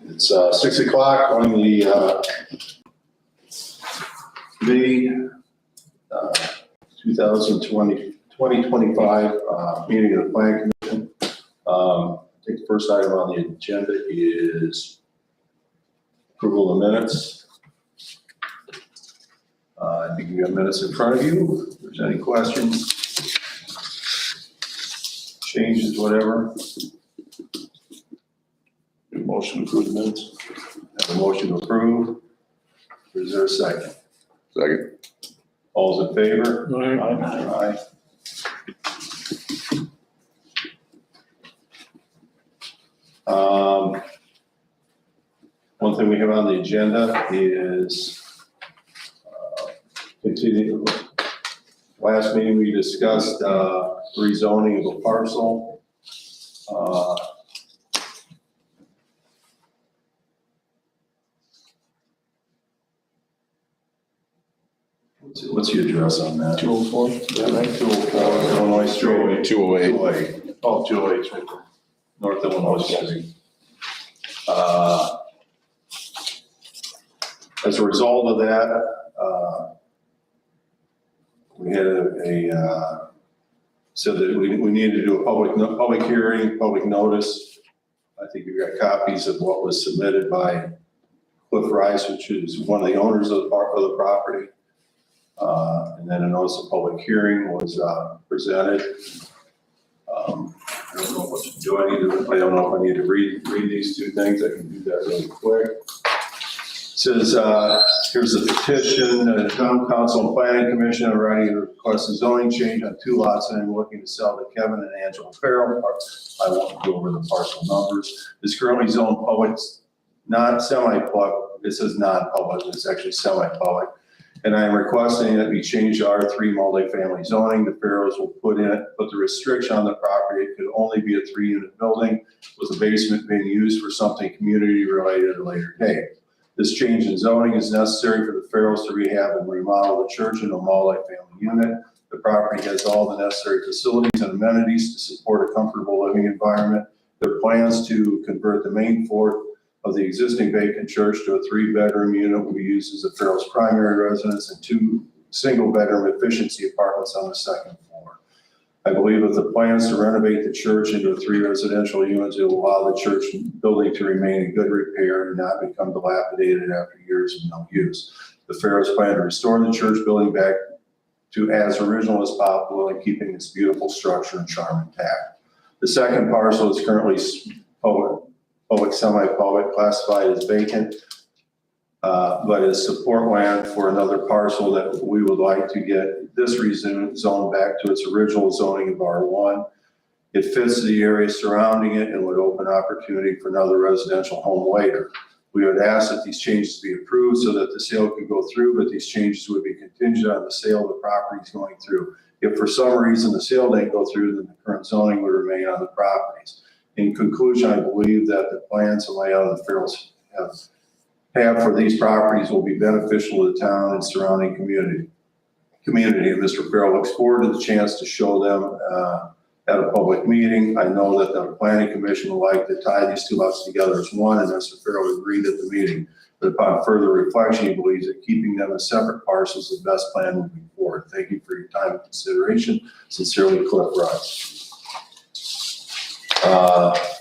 It's 6 o'clock on the May 2025 meeting of the Planning Commission. I think the first item on the agenda is approval of minutes. I think you have minutes in front of you. If there's any questions, changes, whatever. Motion to approve the minutes. Have a motion to approve. Is there a second? Second. All's in favor? Aye. Aye. One thing we have on the agenda is continue. Last meeting we discussed rezoning of a parcel. What's your address on that? 204? Yeah, right, 204 Illinois Street. 208. 208. Oh, 208, right there. North Illinois Street. As a result of that, we had said that we needed to do a public hearing, public notice. I think you got copies of what was submitted by Cliff Rice, which is one of the owners of the property. And then a notice of public hearing was presented. I don't know what to do. I don't know if I need to read these two things. I can do that really quick. It says, here's a petition, the Town Council and Planning Commission are ready to request a zoning change on 2 lots and I'm looking to sell to Kevin and Angela Farrell. I won't go over the parcel numbers. It's currently zoned public, not semi-public. It says non-public, it's actually semi-public. And I am requesting that we change to R3 multifamily zoning. The Farrells will put the restriction on the property. It could only be a 3-unit building with the basement being used for something community related at a later date. This change in zoning is necessary for the Farrells to rehab and remodel the church into a multifamily unit. The property has all the necessary facilities and amenities to support a comfortable living environment. There are plans to convert the main floor of the existing vacant church to a 3-bedroom unit will be used as the Farrell's primary residence and 2 single-bedroom efficiency apartments on the 2nd floor. I believe that the plans to renovate the church into 3 residential units will allow the church building to remain in good repair and not become dilapidated after years of no use. The Farrells plan to restore the church building back to as original as possible and keeping its beautiful structure and charm intact. The second parcel is currently public, semi-public, classified as vacant, but is support land for another parcel that we would like to get this rezoned back to its original zoning of R1. It fits the area surrounding it and would open opportunity for another residential home later. We would ask that these changes be approved so that the sale could go through, but these changes would be contingent on the sale of the properties going through. If for some reason the sale didn't go through, then the current zoning would remain on the properties. In conclusion, I believe that the plans and layout of the Farrells have for these properties will be beneficial to the town and surrounding community. And Mr. Farrell looks forward to the chance to show them at a public meeting. I know that the Planning Commission would like to tie these 2 lots together as one, and Mr. Farrell agreed at the meeting. But upon further reflection, he believes that keeping them as separate parcels is the best plan moving forward. Thank you for your time and consideration. Sincerely, Cliff Rice.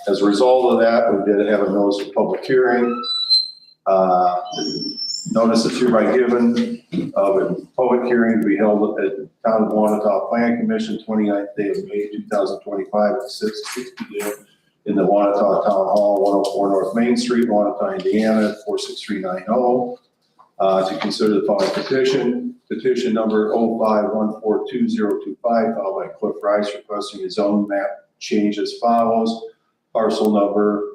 As a result of that, we did have a notice of public hearing. Notice is hereby given of a public hearing to be held at the Town of Wanata Planning Commission, 29th day of May 2025 at 6 p.m. in the Wanata Town Hall, 104 North Main Street, Wanata, Indiana, 46390. To consider the following petition number 05142025, filed by Cliff Rice, requesting his own map change as follows. Parcel number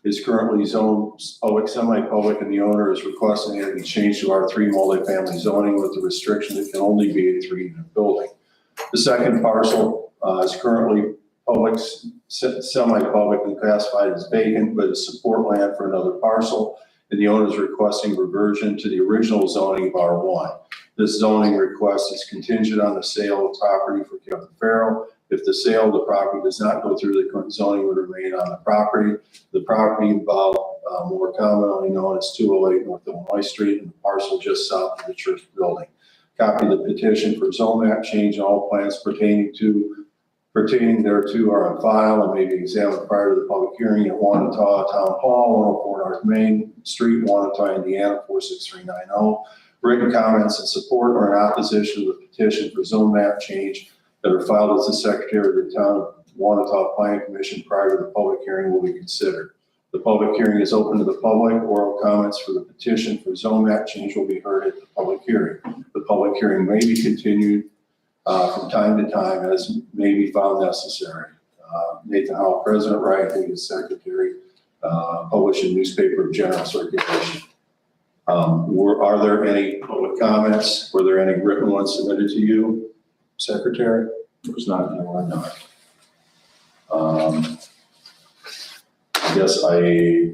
is currently zoned public, semi-public, and the owner is requesting it be changed to R3 multifamily zoning with the restriction that it can only be a 3-unit building. The second parcel is currently public, semi-public, and classified as vacant, but is support land for another parcel, and the owner is requesting reversion to the original zoning of R1. This zoning request is contingent on the sale of property for Kevin Farrell. If the sale of the property does not go through, the current zoning would remain on the property. The property involved, more commonly known as 208 North Illinois Street, and the parcel just south of the church building. Copy of the petition for zone map change and all plans pertaining thereto are on file and may be examined prior to the public hearing at Wanata Town Hall, 104 North Main Street, Wanata, Indiana, 46390. Written comments in support or in opposition to the petition for zone map change that are filed as the Secretary of the Town of Wanata Planning Commission prior to the public hearing will be considered. The public hearing is open to the public. Oral comments for the petition for zone map change will be heard at the public hearing. The public hearing may be continued from time to time as may be found necessary. Nathan Howell, President, Ryan Higgins, Secretary, published in newspaper of general circulation. Are there any public comments? Were there any written ones submitted to you, Secretary? It was not. No, I'm not. I guess I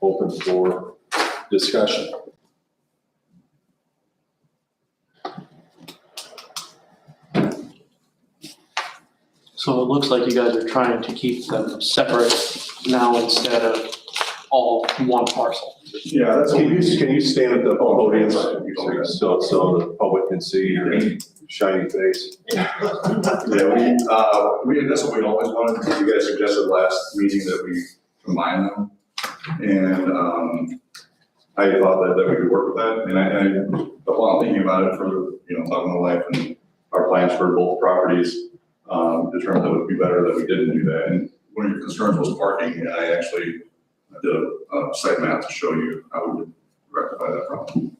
open for discussion. So it looks like you guys are trying to keep them separate now instead of all one parcel. Yeah, that's. Can you stand at the podium so the public can see your shiny face? Yeah, that's what we always wanted. You guys suggested last meeting that we combine them. And, I thought that we could work with that. And the while I'm thinking about it for, talking to wife and our plans for both properties, determined that it would be better that we didn't do that. And one of your concerns was parking. And I actually did a site map to show you how we would rectify that problem.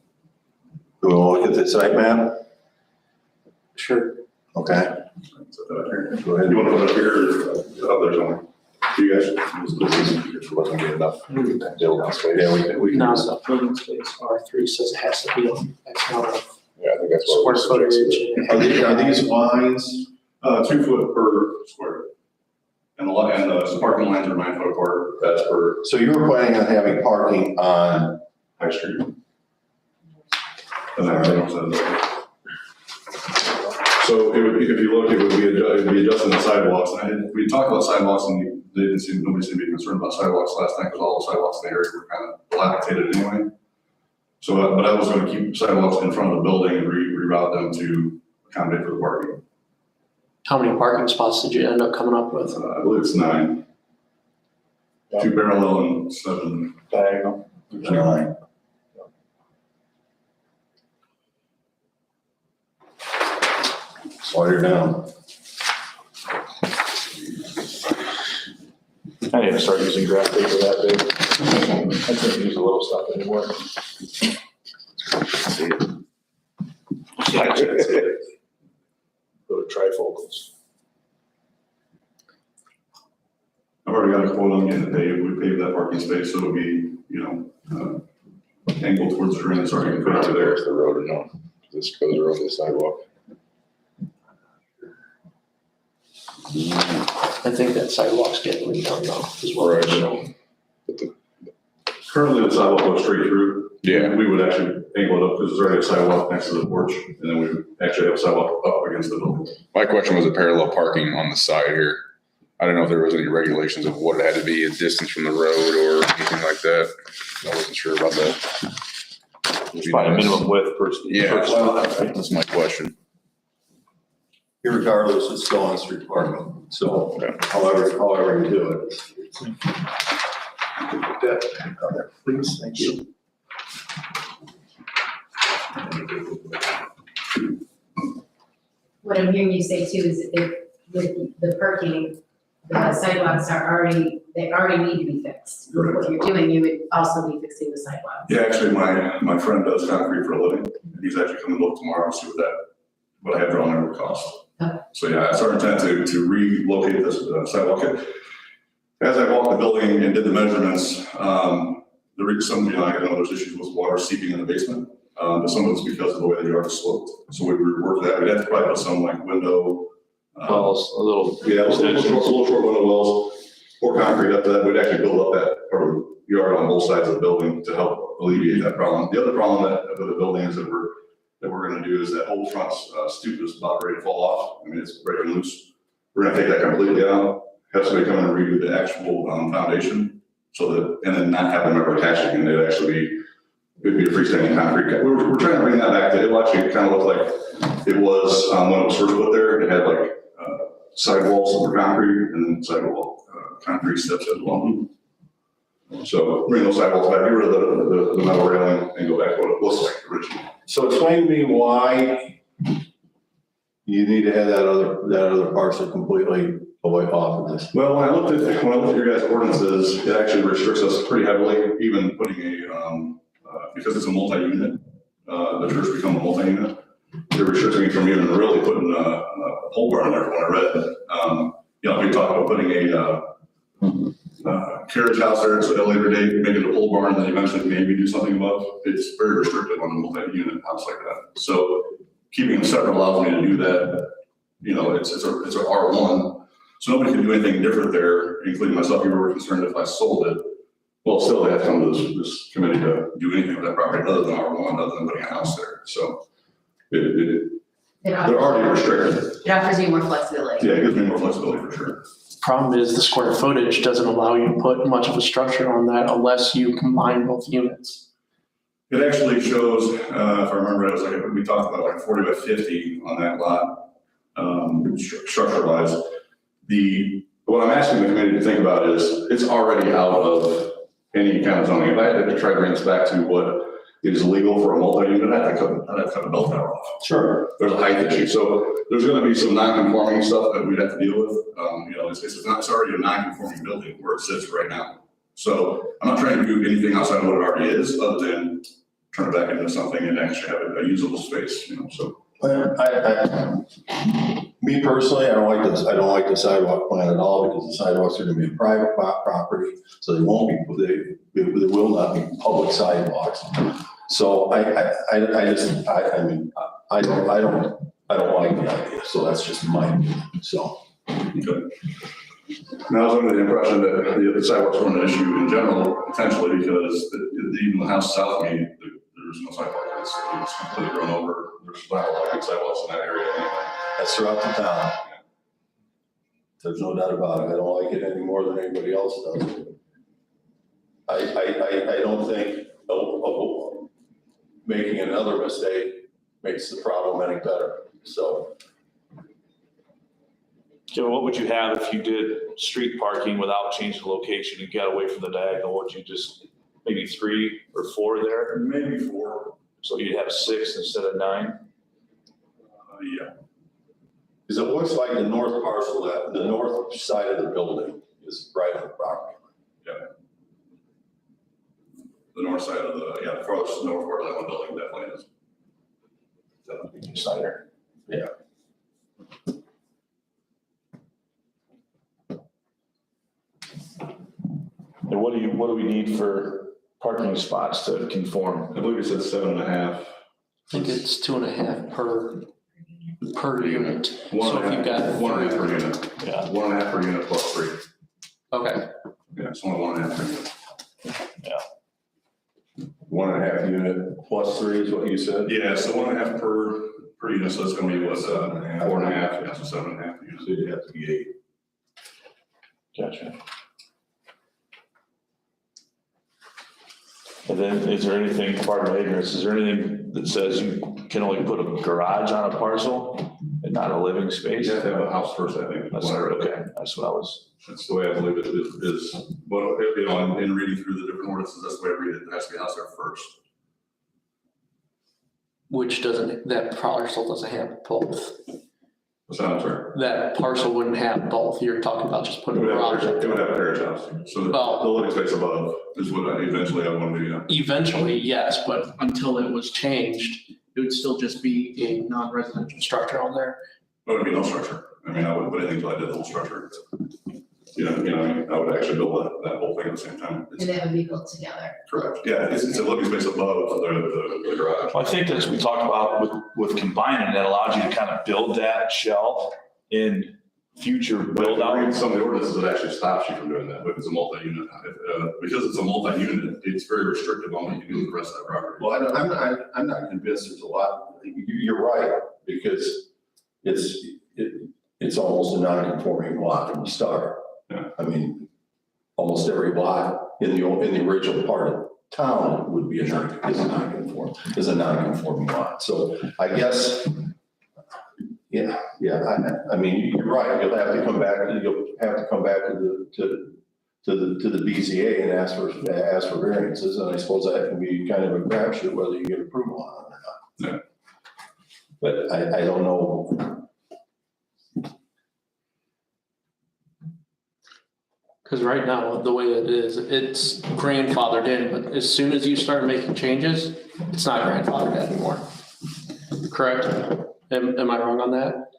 Do we want to look at the site map? Sure. Okay. So, Go ahead. you want to put it up here or there's only? You guys? Wasn't good enough. Yeah, we Now it's not building space, R3 says it has to be on X amount of yeah, I think that's what square we footage. suggested. Are these lines? 2 foot per square. And the parking lines are 9 foot apart. That's per So you were planning on having parking on, High Street. And then, so it would, if you look, it would be adjusting the sidewalks. And we talked about sidewalks and nobody seemed to be concerned about sidewalks last night because all the sidewalks in the area were kind of dilapidated anyway. So, but I was going to keep sidewalks in front of the building and reroute them to accommodate for the parking. How many parking spots did you end up coming up with? I believe it's 9. 2 parallel and 7 Diagonal. 9. Slide her down. I need to start using graph paper that big. I can't use the little stuff anymore. Go to trifocals. I've already got a quote on getting it paved. We paved that parking space, so it'll be, angled towards the drain, so I can put it there. There's the road or no? This goes around the sidewalk. I think that sidewalk's getting redone though, is what Right. it's showing. Currently, the sidewalk goes straight through. Yeah. We would actually angle it up because there's already a sidewalk next to the porch, and then we would actually have a sidewalk up against the building. My question was the parallel parking on the side here. I don't know if there was any regulations of what it had to be, a distance from the road or anything like that. I wasn't sure about that. It's probably a minimum width per. Yeah, per spot, right? that's my question. Irregardless, it's still on street parking. So Okay. however you do it. Put that on there, please, thank you. What I'm hearing you say too is if with the parking, the sidewalks they already need to be fixed. With what you're doing, you would also be fixing the sidewalks. Yeah, actually, my friend does concrete for a living, and he's actually coming to look tomorrow and see what I have drawn there would cost. Okay. So yeah, it's our intent to relocate this sidewalk. As I walked the building and did the measurements, I know there's issues with water seeping in the basement. But some of it's because of the way the yard is sloped. So we reworked that. We'd have to probably put some window. Wells, a little. Yeah, a little short window wells, pour concrete up to that. We'd actually build up that part of the yard on both sides of the building to help alleviate that problem. The other problem with the building is that we're that we're gonna do is that whole front stoop is about ready to fall off. I mean, it's breaking loose. We're gonna take that completely out, have somebody come in and redo the actual foundation, so that, and then not have them ever attached again. It'd actually be, it'd be a freestanding concrete. We're trying to bring that back to, it actually kind of looked like it was, when it was first put there, it had like sidewalls that were concrete and then sidewall, concrete steps as well. So bring those sidewalls back, get rid of the metal railing and go back to what it looks like originally. So explain to me why you need to have that other parcel completely away off of this. Well, when I looked at your guys' ordinances, it actually restricts us pretty heavily, even putting because it's a multi-unit, the church become a multi-unit. It restricts me from even really putting a pole barn there when I read. We talked about putting a carriage house there, so at a later date, make it a pole barn, and then eventually maybe do something above. It's very restrictive on a multi-unit house like that. So keeping them separate allows me to do that. It's a R1, so nobody can do anything different there, including myself. You were concerned if I sold it. Well, still, they have to come to this committee to do anything with that property other than R1, other than putting a house there. So they're already restricted. It offers you more flexibility. Yeah, it gives me more flexibility for sure. Problem is the square footage doesn't allow you to put much of a structure on that unless you combine both units. It actually shows, if I remember, it was like, we talked about like 40 by 50 on that lot, structure wise. What I'm asking the committee to think about is, it's already out of any kind of zoning. If I had to try to bring this back to what is legal for a multi-unit, I'd have to cut the bell tower off. Sure. There's a height issue, so there's gonna be some non-conforming stuff that we'd have to deal with. It's already a non-conforming building where it sits right now. So I'm not trying to do anything outside of what it already is, other than turn it back into something and actually have a usable space, so. Well, me personally, I don't like the sidewalk plan at all, because the sidewalks are gonna be a private property, so they will not be public sidewalks. So I don't like the idea, so that's just my opinion, so. Okay. And I was under the impression that the sidewalks weren't an issue in general, potentially, because even the house south of me, there's no sidewalk. It's completely run over. There's not a lot of good sidewalks in that area anyway. That's throughout the town. There's no doubt about it. I don't like it any more than anybody else does. I don't think making another mistake makes the problem any better, so. Joe, what would you have if you did street parking without changing the location and got away from the diagonal? Would you just, maybe 3 or 4 there? Maybe 4. So you'd have 6 instead of 9? Yeah. Because it looks like the north parcel, that the north side of the building is right on the property line. The north side of the farthest north part of that one building definitely is. That would be Snyder. Yeah. And what do we need for parking spots to conform? I believe you said 7.5. I think it's 2.5 per unit. So if you've got 1.5 per unit. Yeah. 1.5 per unit plus 3. Okay, Yeah, it's only 1.5 per unit. 1.5 unit plus 3 is what you said? Yeah, so 1.5 per unit, so it's gonna be what, 4.5, yeah, so 7.5 units. So you'd have to be 8. Gotcha. And then is there anything, pardon my ignorance, is there anything that says you can only put a garage on a parcel and not a living space? You have to have a house first, I think. That's okay, that's what I was. That's the way I believe it is. But, in reading through the different ordinances, that's the way I read it. There has to be a house there first. which that parcel doesn't have both. What's that, I'm sorry? That parcel wouldn't have both. You're talking about just It putting a would have, garage. it would have a carriage house. So the Well- living space above is what eventually I want to do, yeah. Eventually, yes, but until it was changed, it would still just be a non-residential structure on there. There would be no structure. I mean, I wouldn't put anything until I did the whole structure. I would actually build that whole thing at the same time. And that would be built together. Correct. Yeah, it's a living space above the garage. Well, I think that's what we talked about with combining, that allows you to kind of build that shell in future But if build you out. read some of the ordinances, it actually stops you from doing that, if it's a multi-unit. Because it's a multi-unit, it's very restrictive on what you can do with the rest of that property. Well, I'm not convinced there's a lot, you're right, because it's almost a non-conforming lot from the start. Yeah. I mean, almost every lot in the original part of town would be a non-conforming lot. So I guess, yeah, I mean, you're right, you'll have to come back to the BZA and ask for variances, and I suppose that can be kind of a crapshoot whether you get approval on it or not. Yeah. But I don't know. Because right now, the way it is, it's grandfathered in, but as soon as you start making changes, it's not grandfathered anymore. Correct? Am I wrong on that?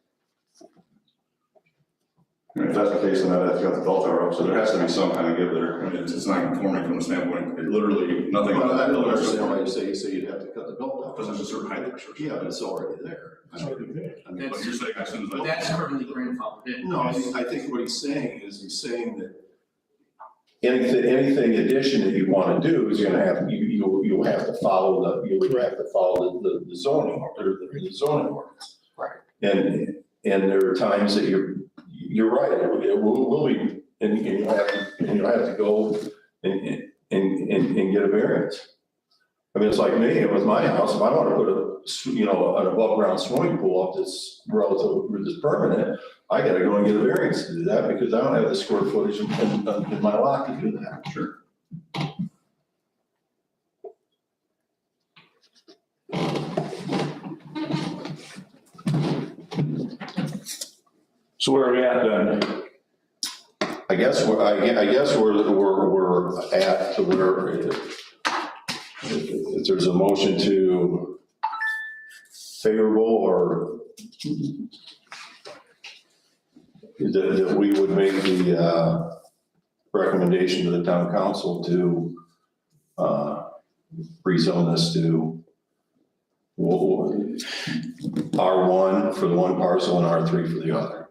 I mean, if that's the case, then I'd have to cut the bell tower up, so there has to be some kind of give there. I mean, it's not conforming from the standpoint, it literally, nothing. Well, I don't understand why you say you'd have to cut the belt down. Because there's a certain height threshold. Yeah, but it's already there. I mean, But you're saying as soon as. But that's currently grandfathered in. no, I think what he's saying that anything addition that you want to do is you'll have to follow the zoning or the zoning ordinance. Right. And there are times that you're right, it will be, and you'll have to go and get a variance. I mean, it's like me, with my house, if I want to put an above ground swimming pool up that's this permanent, I gotta go and get a variance to do that because I don't have the square footage in my lot to do that. Sure. So where are we at then? I guess we're at to where if there's a motion to favorable or that we would make the recommendation to the town council to rezone this to R1 for the one parcel and R3 for the other.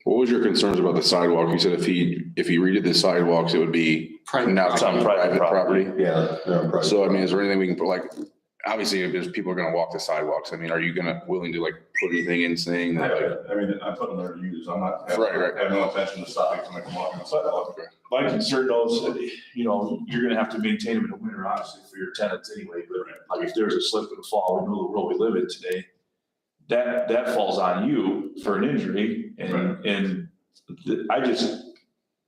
What was your concerns about the sidewalk? You said if he redid the sidewalks, it would be Private. now It's on becoming private private property? Yeah. So, I mean, is there anything we can put, like, obviously, if there's people are gonna walk the sidewalks, I mean, are you willing to like put anything in saying that, like, I mean, I'm putting there to use, I'm not. Right. I have no intention of stopping somebody from walking on the sidewalk. My concern though is, you're gonna have to maintain them in the winter, honestly, for your tenants anyway, but like if there's a slip and fall, we know the world we live in today. That falls on you for an injury and I just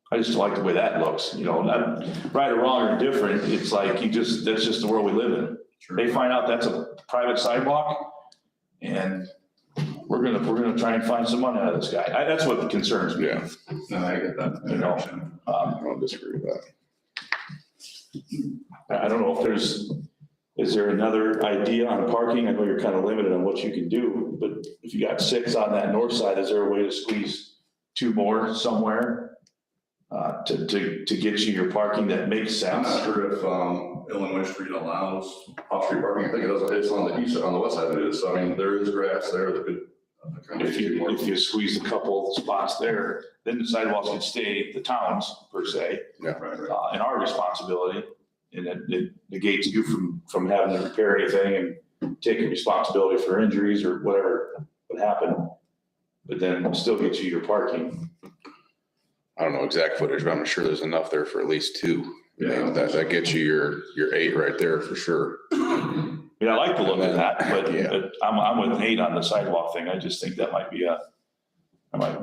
don't like the way that looks, not right or wrong or different, it's like that's just the world we live in. Sure. They find out that's a private sidewalk and we're gonna try and find some money out of this guy. That's what concerns me. yeah, No, I get that. I don't disagree with that. I don't know if is there another idea on parking? I know you're kind of limited on what you can do, but if you got 6 on that north side, is there a way to squeeze 2 more somewhere? To get you your parking that makes I'm sense? not sure if, Illinois Street allows off-street parking, I think it does, it's on the east, on the west side it is, so I mean, there is grass there that could. If you squeeze a couple spots there, then the sidewalks can stay the town's per se, Right. and our responsibility. And it negates you from having to repair anything and taking responsibility for injuries or whatever would happen. But then still get you your parking. I don't know exact footage, but I'm sure there's enough there for at least 2. Yeah. That gets you your 8 right there for sure. I mean, I like the look of that, but Yeah. but I'm with Nate on the sidewalk thing. I just think that might be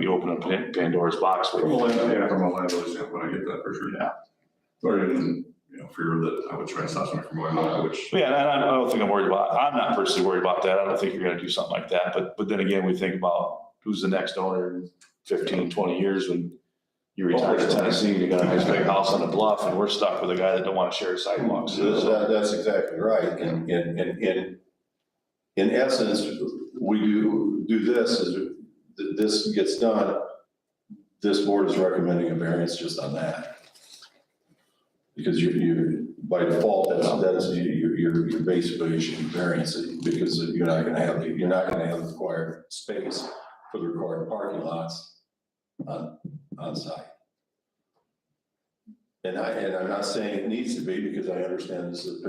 opening up Pandora's box. From a liability standpoint, I get that for sure. Yeah. Or even, fear that I would try and stop somebody from going on that, which. Yeah, and I don't think I'm not personally worried about that. I don't think you're gonna do something like that. But then again, we think about who's the next owner in 15, 20 years when you retire to Tennessee, you got a nice big house on the bluff and we're stuck with a guy that don't want to share sidewalks. That's exactly right. And in essence, we do this, this gets done, this board is recommending a variance just on that. Because you by default, that's you're basically issuing variance because you're not gonna have the required space for the required parking lots on site. And I'm not saying it needs to be, because I understand this is a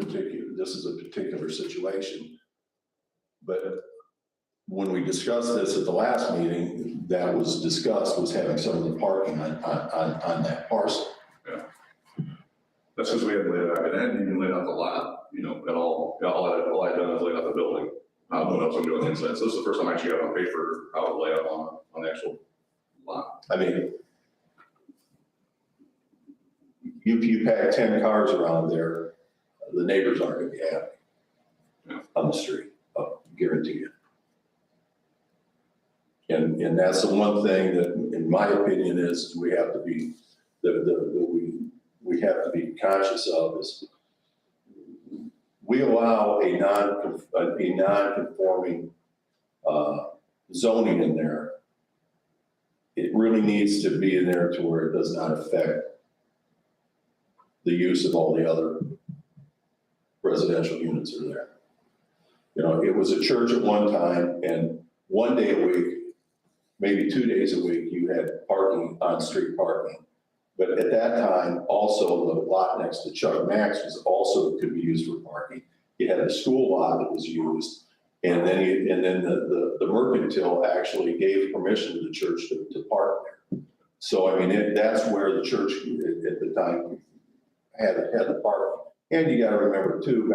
particular situation. But when we discussed this at the last meeting, that was discussed, was having some of the parking on that parcel. That's because we hadn't laid it out, and I hadn't even laid out the lot, you know, at all. All I'd done is laid out the building. What else I'm doing inside. So this is the first time I actually got on paper how to lay out on the actual lot. I mean, you pack 10 cars around there, the neighbors aren't gonna be happy on the street, I guarantee you. And that's the one thing that, in my opinion, is we have to be, we have to be conscious of is we allow a non-conforming zoning in there. It really needs to be in there to where it does not affect the use of all the other residential units are there. You know, it was a church at one time, and one day a week, maybe 2 days a week, you had parking, on-street parking. But at that time, also the lot next to Chuck Max was also, could be used for parking. You had a school lot that was used, and then the mercantile actually gave permission to the church to park there. So, I mean, that's where the church at the time had the parking. And you gotta remember too,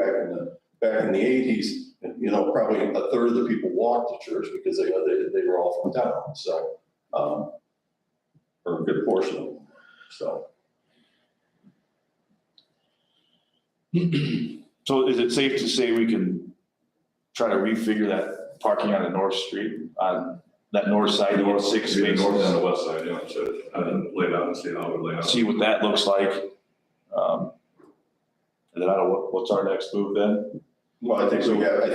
back in the 80s, you know, probably a third of the people walked to church because they were all from town, so, or a good portion of them, so. So is it safe to say we can try to refigure that parking on the north street, on that north side, the north 6 Be the spaces? north and the west side, yeah, so I didn't lay it out and see how it would lay out. See what that looks like. And then I don't know, what's our next move then? Well, I think we have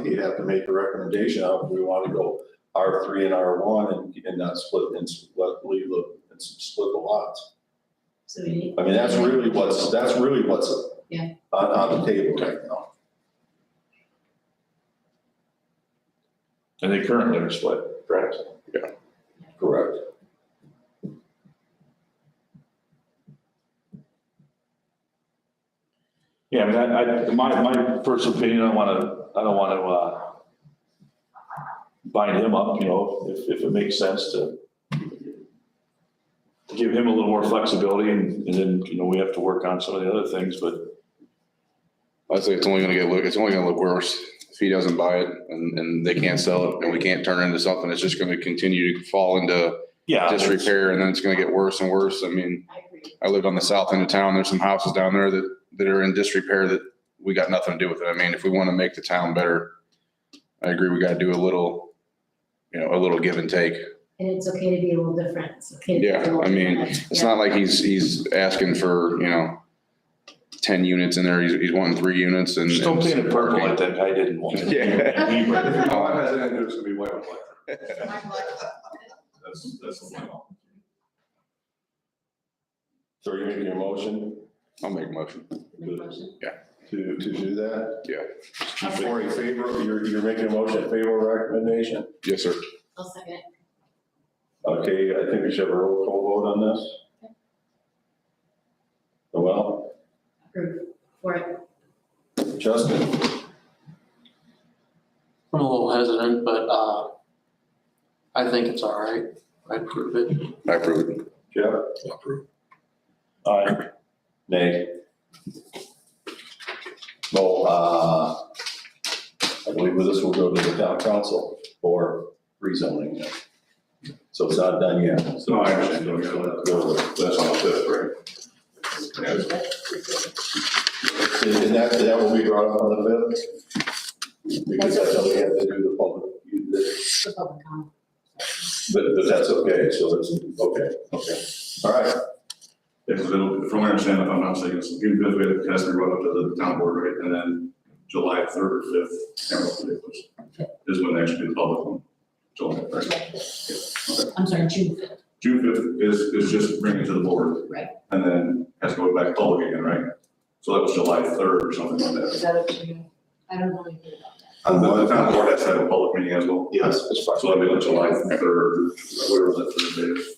you'd have to make a recommendation of if we want to go R3 and R1 and not split and split the lots. So we need. I mean, that's really what's Yeah. on the table right now. And they currently are split, correct? Correct. Yeah, I mean, my personal opinion, I don't wanna bind him up, you know, if it makes sense to give him a little more flexibility and then, you know, we have to work on some of the other things, but I'd say it's only gonna look worse if he doesn't buy it and they can't sell it and we can't turn it into something that's just gonna continue to fall into yeah. disrepair, and then it's gonna get worse and worse. I mean, I agree. I lived on the south end of town. There's some houses down there that are in disrepair that we got nothing to do with it. I mean, if we want to make the town better, I agree, we got to do a little give and take. And it's okay to be a little different. It's okay to be a Yeah, little I mean, different. it's not like he's asking for, 10 units in there. He's wanting 3 units and. Just don't paint it purple like that guy didn't want. Yeah. All I had to do is gonna be white and black. That's the point. So you're making a motion I'll make a motion. Make a motion. to do that? Yeah. For a favor, you're making a motion in favor of recommendation? Yes, sir. I'll second it. Okay, I think we should have a roll call vote on this. Well, Approve for it. Justin, I'm a little hesitant, but, I think it's all right. I approve it. I approve it. Jeff, Aye. nay. Well, I believe with this will go to the town council for rezoning. So it's not done yet. So No, I understand, don't get Go that. with it. That's on the fifth, right? Yeah. And that will be brought up on the fifth? Because that's how we have to do the public, The public comment. but that's okay, so it's, okay, all right. Yeah, because from what I understand, if I'm not mistaken, it's June 5th, we have the test, we run up to the town board, right? And then July 3rd or 5th, I can't remember what it was, is when they actually do the public one. July, right? I'm sorry, June 5th. June 5th is just bringing it to the board. Right. And then has to go back public again, right? So that was July 3rd or something like Is that. that up to you? I don't know anything about that. On The what? town board has to have a public meeting as well. Yes. It's fine. So that'll be on July 3rd, whatever that Thursday is.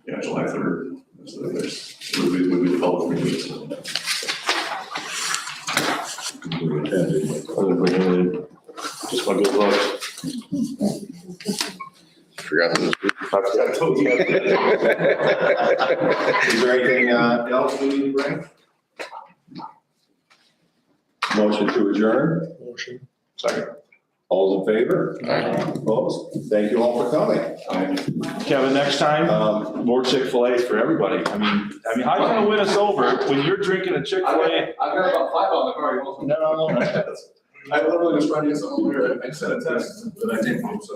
Yeah, July 3rd. That's the next, would be the public meeting. Just my good luck. Forgot this. I told you. Is there anything else we need to bring? Motion to adjourn? Motion. Second. All in favor? Aye. Opposed? Thank you all for coming. Kevin, next time, more Chick-fil-A for everybody. I mean, how you gonna win us over when you're drinking a Chick-fil-A? I've got about 5 on the car, you want some? No. I literally just tried to get something here, I sent a text that I came home, so.